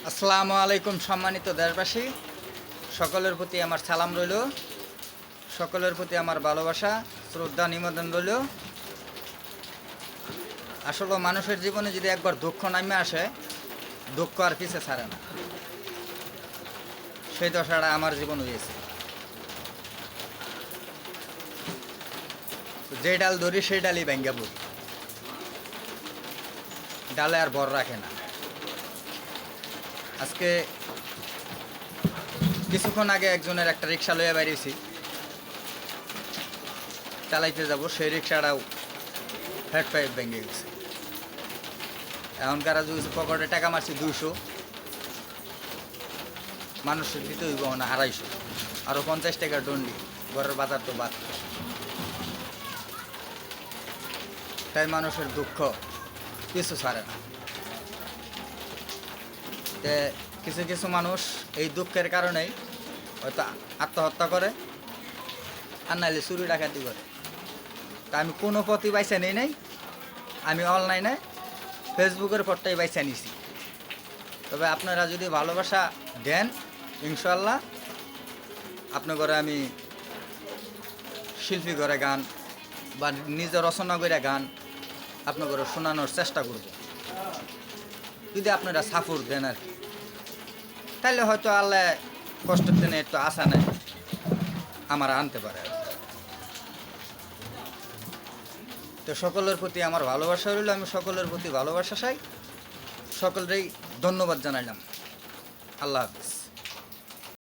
আসসালামু আলাইকুম সম্মানিত দেশবাসী, সকলের প্রতি আমার সালাম রইল। সকলের প্রতি আমার ভালোবাসা, শ্রদ্ধা, নিবেদন রইল। আসলে মানুষের জীবনে যদি একবার দুঃখ নামে আসে, দুঃখ আর পিছে ছাড়ে না। সেই দশাটা আমার জীবন হয়েছে। যে ডাল ধরি সেই ডালই ভেঙ্গে পড়ি, ডালে আর ভর রাখে না। আজকে কিছুক্ষণ আগে একজনের একটা রিক্সা লইয়া বেরিয়েছি, চালাইতে যাব, সেই রিক্সাটাও হেড পাইপ ভেঙে গেছে। এখনকার পকেটে টাকা মারছি 200, মানুষের দিতে হইব না 250, আরও 50 টাকার দণ্ডি। ঘরের বাজার তো বাদ। তাই মানুষের দুঃখ কিছু ছাড়ে না। তে কিছু কিছু মানুষ এই দুঃখের কারণেই হয়তো আত্মহত্যা করে, আর নাইলে চুরি ডাকাতি করে। তা আমি কোনো পথই বাইসা নিই নাই। আমি অনলাইনে ফেসবুকের পথটাই বাইসা নিছি। তবে আপনারা যদি ভালোবাসা দেন, ইনশাল্লাহ আপনার ঘরে আমি শিল্পী করে গান বা নিজে রচনা করে গান আপনার ঘরে শোনানোর চেষ্টা করব, যদি আপনারা সাপোর্ট দেন আর কি। তাইলে হয়তো আল্লাহ কষ্টের দিনে একটু আশা নেই আমার আনতে পারে। তো সকলের প্রতি আমার ভালোবাসা রইল। আমি সকলের প্রতি ভালোবাসা চাই। সকলেরই ধন্যবাদ জানাইলাম। আল্লাহ হাফিজ।